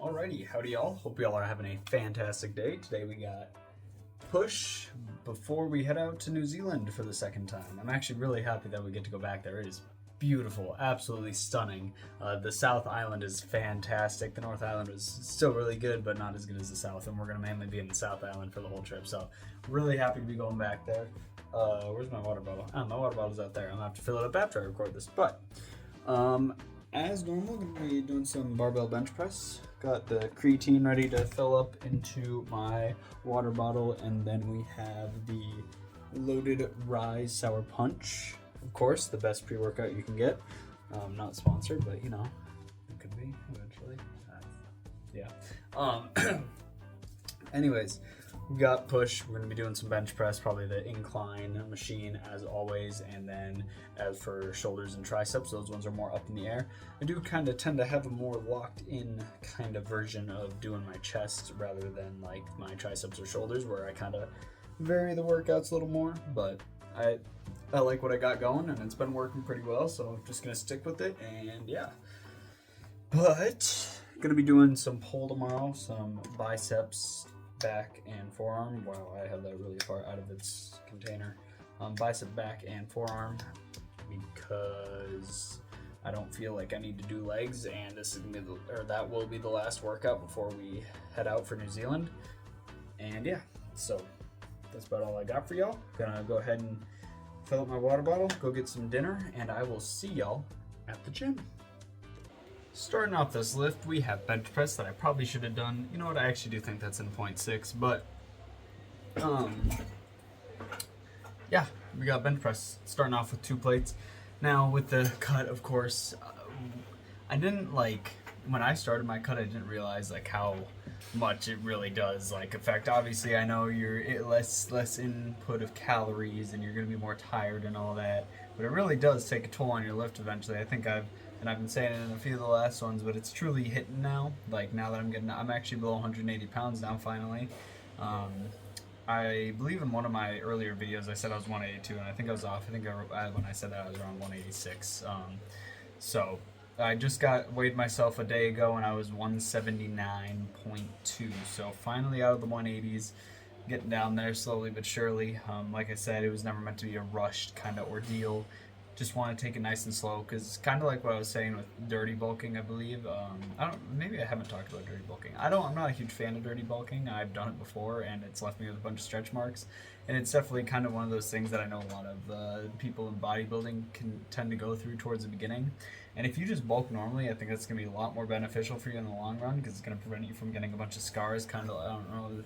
Alrighty, howdy y'all. Hope y'all are having a fantastic day. Today we got push before we head out to New Zealand for the second time. I'm actually really happy that we get to go back there. It is beautiful, absolutely stunning. The South Island is fantastic. The North Island is still really good, but not as good as the South, and we're going to mainly be in the South Island for the whole trip, so really happy to be going back there. Where's my water bottle? Oh, my water bottle's out there. I'm going to have to fill it up after I record this, but as normal, going to be doing some barbell bench press. Got the creatine ready to fill up into my water bottle, and then we have the loaded Rise Sour Punch. Of course, the best pre-workout you can get. Not sponsored, but you know, it could be eventually. Yeah. Anyways, we got push. We're gonna be doing some bench press, probably the incline machine as always, and then as for shoulders and triceps, those ones are more up in the air. I do kind of tend to have a more locked in kind of version of doing my chest rather than like my triceps or shoulders, where I kind of vary the workouts a little more, but I like what I got going and it's been working pretty well, so I'm just gonna stick with it. And yeah, but gonna be doing some pull tomorrow, some biceps, back and forearm. Wow, I have that really far out of its container. Bicep, back, and forearm, because I don't feel like I need to do legs, and this is gonna be that will be the last workout before we head out for New Zealand. And yeah, so that's about all I got for y'all. Gonna go ahead and fill up my water bottle, go get some dinner, and I will see y'all at the gym. Starting off this lift, we have bench press that I probably should have done. You know what, I actually do think that's in 0.6, but yeah, we got bench press starting off with 2 plates. Now with the cut, of course, I didn't when I started my cut, I didn't realize like how much it really does affect. Obviously, I know you're less input of calories and you're gonna be more tired and all that, but it really does take a toll on your lift eventually. I think I've been saying it in a few of the last ones, but it's truly hitting now. Like now that I'm actually below 180 pounds now finally. I believe in one of my earlier videos I said I was 182, and I think I was off. I think when I said that I was around 186. So I just weighed myself a day ago and I was 179.2. So finally out of the 180s, getting down there slowly but surely. Like I said, it was never meant to be a rushed kind of ordeal. Just want to take it nice and slow, because kind of like what I was saying with dirty bulking, I believe. Maybe I haven't talked about dirty bulking. I'm not a huge fan of dirty bulking. I've done it before and it's left me with a bunch of stretch marks, and it's definitely kind of one of those things that I know a lot of people in bodybuilding can tend to go through towards the beginning. And if you just bulk normally, I think that's going to be a lot more beneficial for you in the long run, because it's going to prevent you from getting a bunch of scars. Kind of, I don't know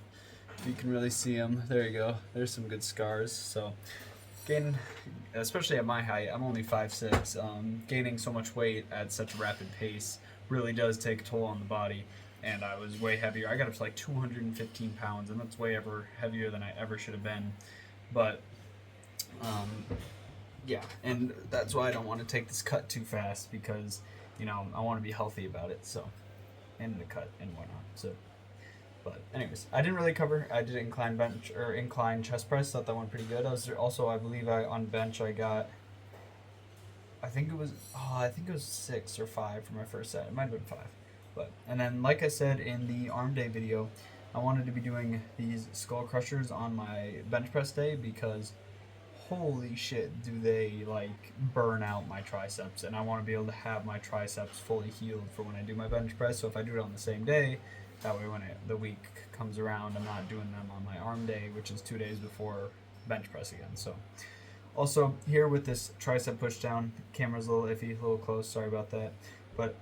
if you can really see them. There you go. There's some good scars. So especially at my height, I'm only 5'6", gaining so much weight at such a rapid pace really does take a toll on the body. And I was way heavier. I got up to like 215 pounds, and that's way heavier than I ever should have been. But yeah, and that's why I don't want to take this cut too fast, because I want to be healthy about it. So, and the cut and whatnot. So. But anyways, I didn't really cover. I did incline chest press. Thought that went pretty good. I believe on bench I got. I think it was 6 or 5 for my first set. It might have been 5. And then like I said in the arm day video, I wanted to be doing these skull crushers on my bench press day, because holy shit do they burn out my triceps, and I want to be able to have my triceps fully healed for when I do my bench press. So if I do it on the same day, that way when the week comes around, I'm not doing them on my arm day, which is 2 days before bench press again. So also here with this tricep push down, camera's a little iffy, a little close, sorry about that. But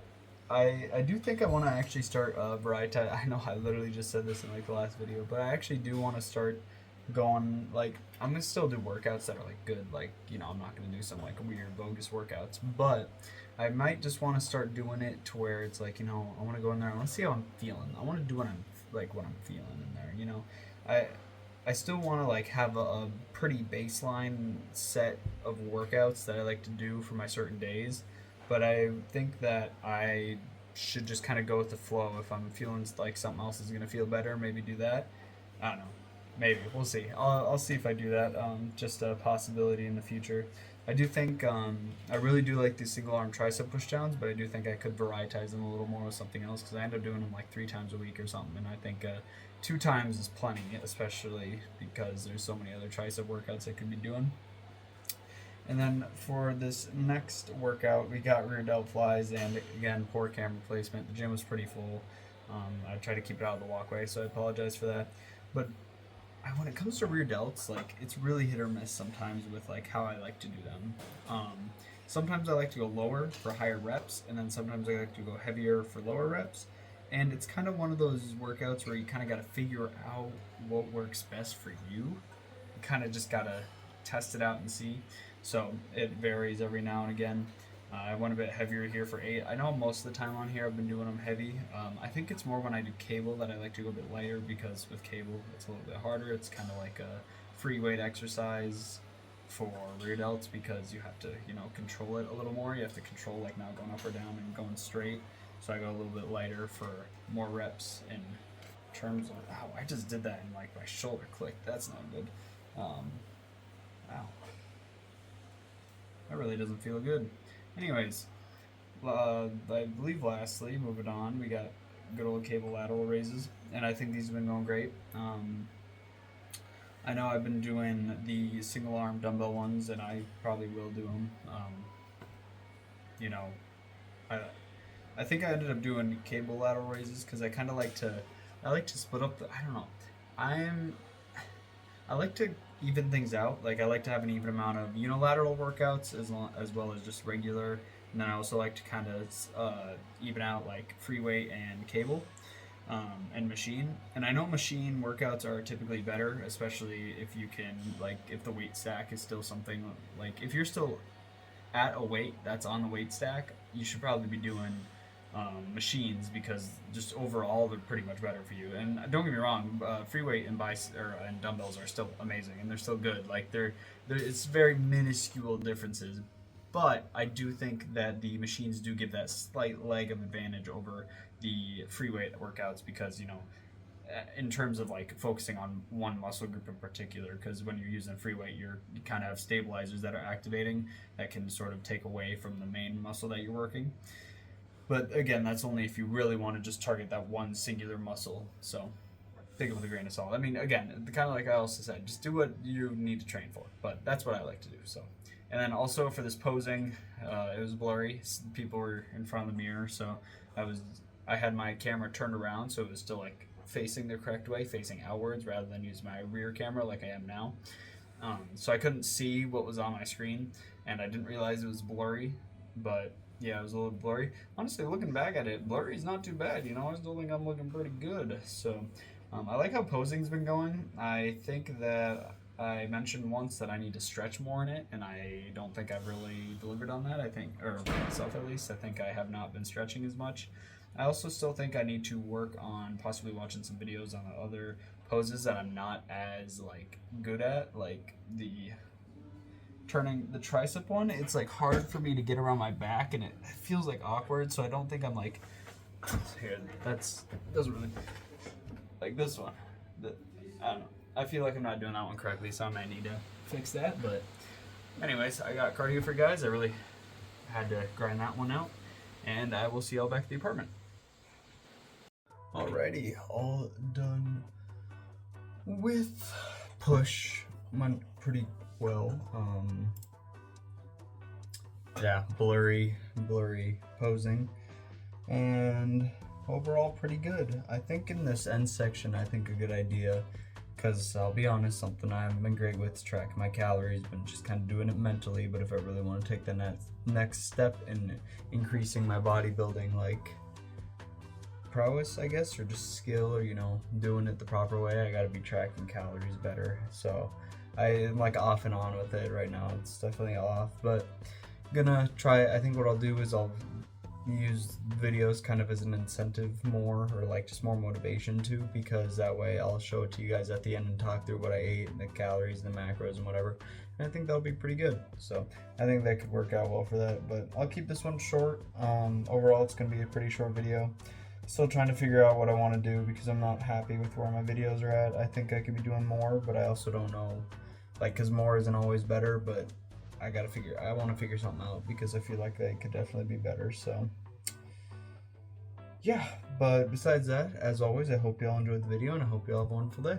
I do think I want to actually start variety. I know I literally just said this in the last video, but I actually do want to start going, I'm gonna still do workouts that are good, I'm not gonna do some weird bogus workouts, but I might just want to start doing it to where it's I want to go in there, I want to see how I'm feeling, I want to do what I'm feeling in there. I still want to have a pretty baseline set of workouts that I like to do for my certain days, but I think that I should just kind of go with the flow. If I'm feeling like something else is gonna feel better, maybe do that. I don't know. Maybe. We'll see. I'll see if I do that. Just a possibility in the future. I do think I really do like these single arm tricep push downs, but I do think I could varietize them a little more with something else because I end up doing them like 3 times a week or something, and I think 2 times is plenty, especially because there's so many other tricep workouts I could be doing. And then for this next workout, we got rear delt flies, and again, poor camera placement. The gym was pretty full. I tried to keep it out of the walkway, so I apologize for that. But when it comes to rear delts, like it's really hit or miss sometimes with like how I like to do them. Sometimes I like to go lower for higher reps, and then sometimes I like to go heavier for lower reps. And it's kind of one of those workouts where you kind of got to figure out what works best for you. You kind of just got to test it out and see. So it varies every now and again. I went a bit heavier here for 8. I know most of the time on here I've been doing them heavy. I think it's more when I do cable that I like to go a bit lighter, because with cable it's a little bit harder. It's kind of like a free weight exercise for rear delts because you have to, control it a little more. You have to control like now going up or down and going straight. So I go a little bit lighter for more reps in terms of, ow, I just did that and like my shoulder clicked. That's not good. Ow. That really doesn't feel good. Anyways, I believe lastly, moving on, we got good old cable lateral raises, and I think these have been going great. I know I've been doing the single arm dumbbell ones, and I probably will do them. I think I ended up doing cable lateral raises because I kind of like to split up I don't know. I like to even things out. Like I like to have an even amount of unilateral workouts as well as just regular. And then I also like to kind of even out like free weight and cable and machine. And I know machine workouts are typically better, especially if you can, like, if the weight stack is still something, like if you're still at a weight that's on the weight stack, you should probably be doing machines, because just overall they're pretty much better for you. And don't get me wrong, free weight and and dumbbells are still amazing, and they're still good. Like they're it's very minuscule differences, but I do think that the machines do give that slight leg of advantage over the free weight workouts, because in terms of like focusing on one muscle group in particular, because when you're using free weight, you kind of have stabilizers that are activating that can sort of take away from the main muscle that you're working. But again, that's only if you really want to just target that one singular muscle. So take it with a grain of salt. I mean, again, kind of like I also said, just do what you need to train for. But that's what I like to do. So, and then also for this posing, it was blurry. People were in front of the mirror, so I had my camera turned around, so it was still like facing the correct way, facing outwards, rather than use my rear camera like I am now. So I couldn't see what was on my screen, and I didn't realize it was blurry, but yeah, it was a little blurry. Honestly, looking back at it, blurry is not too bad. I still think I'm looking pretty good. So I like how posing's been going. I think that I mentioned once that I need to stretch more in it, and I don't think I've really delivered on that. I think, or for myself at least, I think I have not been stretching as much. I also still think I need to work on possibly watching some videos on the other poses that I'm not as like good at, like the turning the tricep one. It's like hard for me to get around my back, and it feels like awkward, so I don't think I'm like here. Doesn't really like this one. I don't know. I feel like I'm not doing that one correctly, so I might need to fix that. But anyways, I got cardio for guys. I really had to grind that one out, and I will see y'all back at the apartment. Alrighty, all done with push. Went pretty well. Yeah, blurry posing, and overall pretty good. I think in this end section, I think a good idea, because I'll be honest, something I haven't been great with is tracking my calories, been just kind of doing it mentally. But if I really want to take the next step in increasing my bodybuilding like prowess, I guess, or just skill, or doing it the proper way, I gotta be tracking calories better. So I'm like off and on with it right now. It's definitely off, but gonna try. I think what I'll do is I'll use videos kind of as an incentive more, or like just more motivation too, because that way I'll show it to you guys at the end and talk through what I ate and the calories, the macros, and whatever. And I think that'll be pretty good. So I think that could work out well for that, but I'll keep this one short. Overall, it's gonna be a pretty short video. Still trying to figure out what I want to do, because I'm not happy with where my videos are at. I think I could be doing more, but I also don't know, like, because more isn't always better. But I want to figure something out because I feel like they could definitely be better. So yeah, but besides that, as always, I hope y'all enjoyed the video and I hope y'all have a wonderful day.